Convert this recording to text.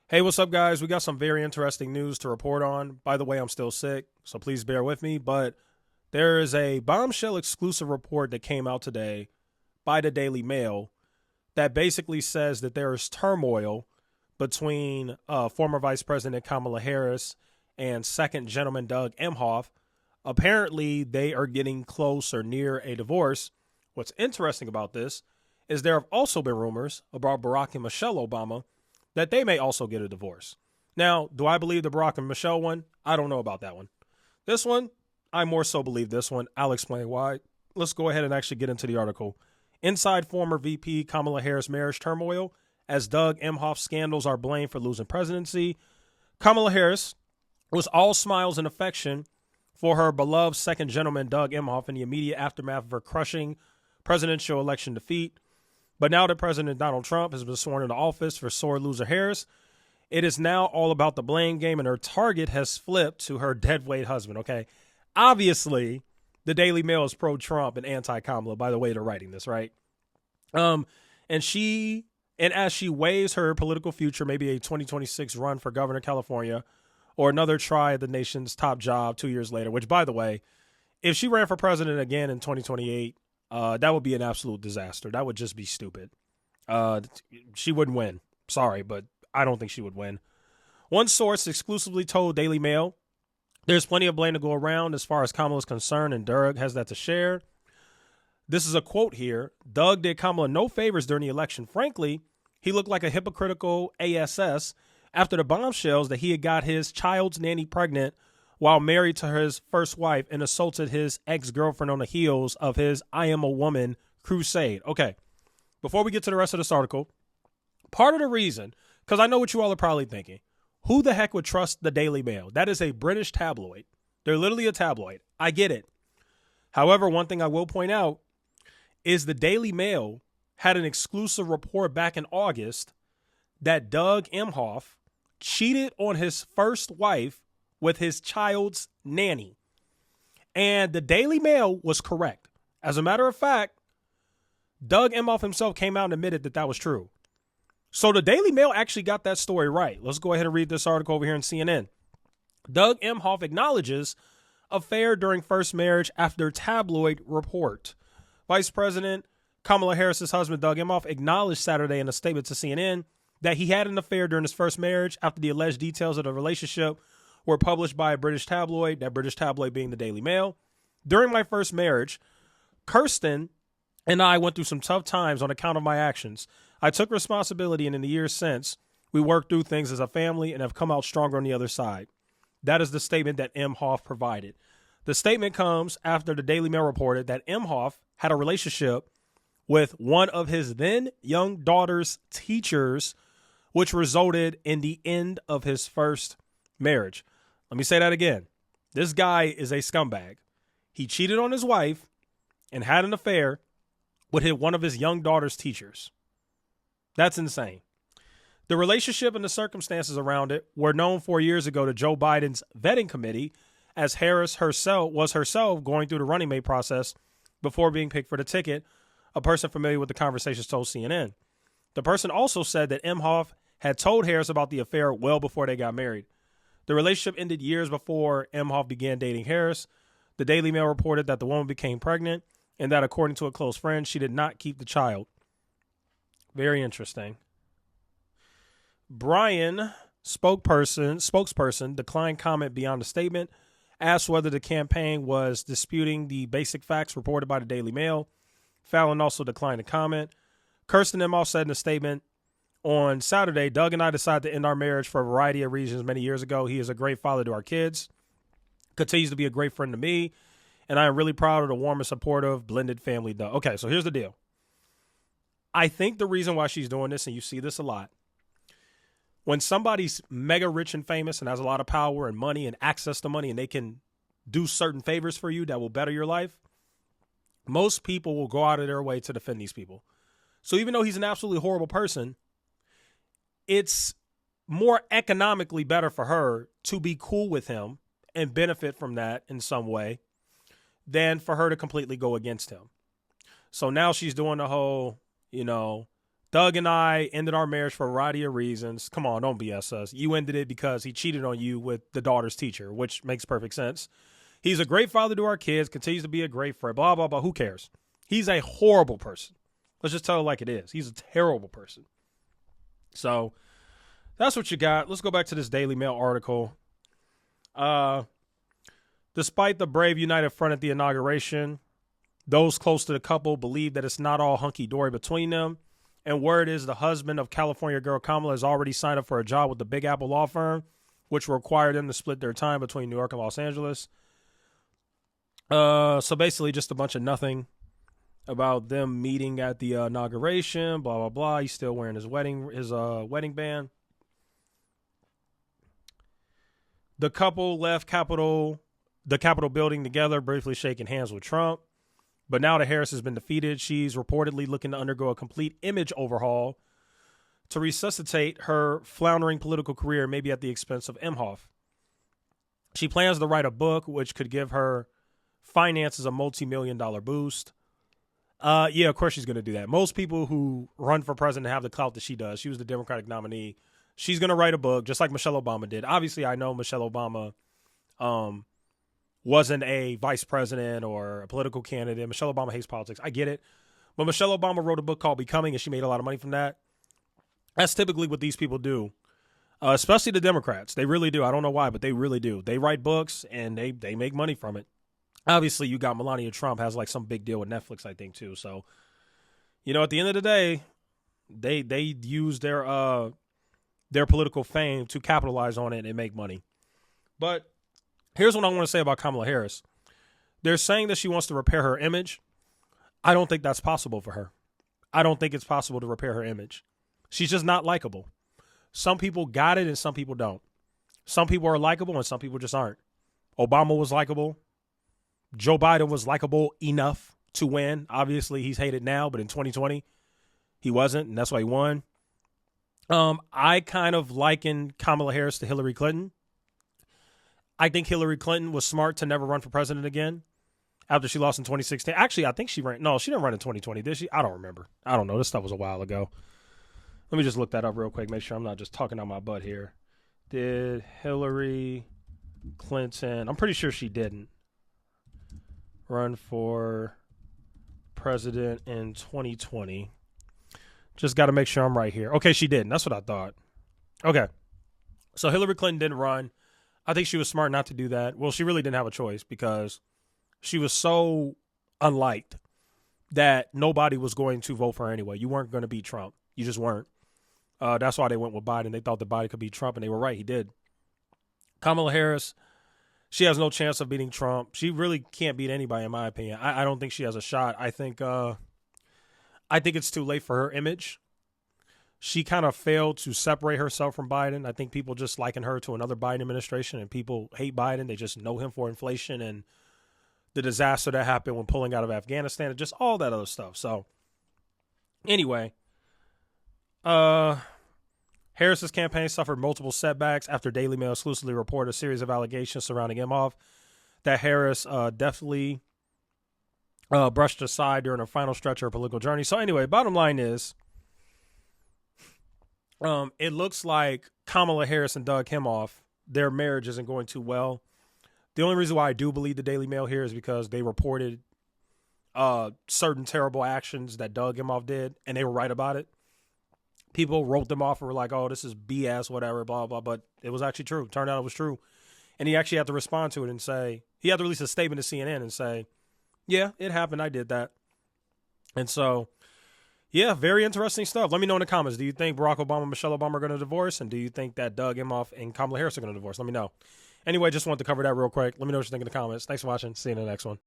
Hey, what's up, guys? We got some very interesting news to report on. By the way, I'm still sick, so please bear with me. But there is a bombshell exclusive report that came out today by the Daily Mail that basically says that there is turmoil between former Vice President Kamala Harris and second gentleman Doug Emhoff. Apparently, they are getting close or near a divorce. What's interesting about this is there have also been rumors about Barack and Michelle Obama that they may also get a divorce. Now, do I believe the Barack and Michelle one? I don't know about that one. This one, I more so believe this one. I'll explain why. Let's go ahead and actually get into the article. Inside former VP Kamala Harris marriage turmoil as Doug Emhoff scandals are blamed for losing presidency. Kamala Harris was all smiles and affection for her beloved second gentleman Doug Emhoff in the immediate aftermath of her crushing presidential election defeat. But now that President Donald Trump has been sworn into office for sore loser Harris, it is now all about the blame game, and her target has flipped to her deadweight husband, okay? Obviously, the Daily Mail is pro-Trump and anti-Kamala, by the way they're writing this, right? And as she weighs her political future, maybe a 2026 run for governor of California, or another try at the nation's top job 2 years later, which, by the way, if she ran for president again in 2028, that would be an absolute disaster. That would just be stupid. She wouldn't win. Sorry, but I don't think she would win. One source exclusively told Daily Mail there's plenty of blame to go around as far as Kamala is concerned, and Doug has that to share. This is a quote here. Doug did Kamala no favors during the election. Frankly, he looked like a hypocritical ASS after the bombshells that he had got his child's nanny pregnant while married to his first wife and assaulted his ex-girlfriend on the heels of his I Am a Woman crusade. Okay, before we get to the rest of this article, part of the reason, because I know what you all are probably thinking, who the heck would trust the Daily Mail? That is a British tabloid. They're literally a tabloid. I get it. However, one thing I will point out is the Daily Mail had an exclusive report back in August that Doug Emhoff cheated on his first wife with his child's nanny. And the Daily Mail was correct. As a matter of fact, Doug Emhoff himself came out and admitted that that was true. So the Daily Mail actually got that story right. Let's go ahead and read this article over here on CNN. Doug Emhoff acknowledges affair during first marriage after tabloid report. Vice President Kamala Harris's husband, Doug Emhoff, acknowledged Saturday in a statement to CNN that he had an affair during his first marriage after the alleged details of the relationship were published by a British tabloid, that British tabloid being the Daily Mail. During my first marriage, Kirsten and I went through some tough times on account of my actions. I took responsibility, and in the years since, we worked through things as a family and have come out stronger on the other side. That is the statement that Emhoff provided. The statement comes after the Daily Mail reported that Emhoff had a relationship with one of his then young daughter's teachers, which resulted in the end of his first marriage. Let me say that again. This guy is a scumbag. He cheated on his wife and had an affair with one of his young daughter's teachers. That's insane. The relationship and the circumstances around it were known 4 years ago to Joe Biden's vetting committee, as Harris was herself going through the running mate process before being picked for the ticket. A person familiar with the conversations told CNN. The person also said that Emhoff had told Harris about the affair well before they got married. The relationship ended years before Emhoff began dating Harris. The Daily Mail reported that the woman became pregnant and that, according to a close friend, she did not keep the child. Very interesting. Bryan, spokesperson, declined comment beyond the statement, asked whether the campaign was disputing the basic facts reported by the Daily Mail. Fallon also declined to comment. Kirsten Emhoff said in a statement, on Saturday, Doug and I decided to end our marriage for a variety of reasons many years ago. He is a great father to our kids, continues to be a great friend to me, and I am really proud of the warm and supportive blended family. Okay, so here's the deal. I think the reason why she's doing this, and you see this a lot, when somebody's mega rich and famous and has a lot of power and money and access to money and they can do certain favors for you that will better your life, most people will go out of their way to defend these people. So even though he's an absolutely horrible person, it's more economically better for her to be cool with him and benefit from that in some way than for her to completely go against him. So now she's doing the whole, Doug and I ended our marriage for a variety of reasons. Come on, don't BS us. You ended it because he cheated on you with the daughter's teacher, which makes perfect sense. He's a great father to our kids, continues to be a great friend, blah, blah, blah. Who cares? He's a horrible person. Let's just tell it like it is. He's a terrible person. So that's what you got. Let's go back to this Daily Mail article. Despite the brave united front at the inauguration, those close to the couple believe that it's not all hunky-dory between them. And word is the husband of California girl Kamala has already signed up for a job with the Big Apple law firm, which will require them to split their time between New York and Los Angeles. So basically just a bunch of nothing about them meeting at the inauguration, blah, blah, blah. He's still wearing his wedding band. The couple left the Capitol building together, briefly shaking hands with Trump. But now that Harris has been defeated, she's reportedly looking to undergo a complete image overhaul to resuscitate her floundering political career, maybe at the expense of Emhoff. She plans to write a book, which could give her finances a multi-million-dollar boost. Yeah, of course she's going to do that. Most people who run for president have the clout that she does. She was the Democratic nominee. She's going to write a book, just like Michelle Obama did. Obviously, I know Michelle Obama wasn't a vice president or a political candidate. Michelle Obama hates politics. I get it. But Michelle Obama wrote a book called Becoming, and she made a lot of money from that. That's typically what these people do, especially the Democrats. They really do. I don't know why, but they really do. They write books, and they make money from it. Obviously, you got Melania Trump has like some big deal with Netflix, I think, too. So, at the end of the day, they use their political fame to capitalize on it and make money. But here's what I want to say about Kamala Harris. They're saying that she wants to repair her image. I don't think that's possible for her. I don't think it's possible to repair her image. She's just not likable. Some people got it and some people don't. Some people are likable and some people just aren't. Obama was likable. Joe Biden was likable enough to win. Obviously, he's hated now, but in 2020, he wasn't, and that's why he won. I kind of liken Kamala Harris to Hillary Clinton. I think Hillary Clinton was smart to never run for president again after she lost in 2016. Actually, I think she ran. No, she didn't run in 2020, did she? I don't remember. I don't know. This stuff was a while ago. Let me just look that up real quick, make sure I'm not just talking out my butt here. Did Hillary Clinton, I'm pretty sure she didn't run for president in 2020. Just got to make sure I'm right here. Okay, she didn't. That's what I thought. Okay. So Hillary Clinton didn't run. I think she was smart not to do that. Well, she really didn't have a choice because she was so unliked that nobody was going to vote for her anyway. You weren't going to beat Trump. You just weren't. That's why they went with Biden. They thought that Biden could beat Trump, and they were right. He did. Kamala Harris, she has no chance of beating Trump. She really can't beat anybody, in my opinion. I don't think she has a shot. I think it's too late for her image. She kind of failed to separate herself from Biden. I think people just liken her to another Biden administration, and people hate Biden. They just know him for inflation and the disaster that happened when pulling out of Afghanistan and just all that other stuff. So anyway, Harris's campaign suffered multiple setbacks after Daily Mail exclusively reported a series of allegations surrounding Emhoff that Harris definitely brushed aside during her final stretch of her political journey. So anyway, bottom line is, it looks like Kamala Harris and Doug Emhoff, their marriage isn't going too well. The only reason why I do believe the Daily Mail here is because they reported certain terrible actions that Doug Emhoff did, and they were right about it. People wrote them off and were like, oh, this is BS, whatever, blah, blah, but it was actually true. Turned out it was true. And he actually had to respond to it and say, he had to release a statement to CNN and say, yeah, it happened. I did that. And so, yeah, very interesting stuff. Let me know in the comments. Do you think Barack Obama and Michelle Obama are going to divorce? And do you think that Doug Emhoff and Kamala Harris are going to divorce? Let me know. Anyway, just wanted to cover that real quick. Let me know what you think in the comments. Thanks for watching. See you in the next one.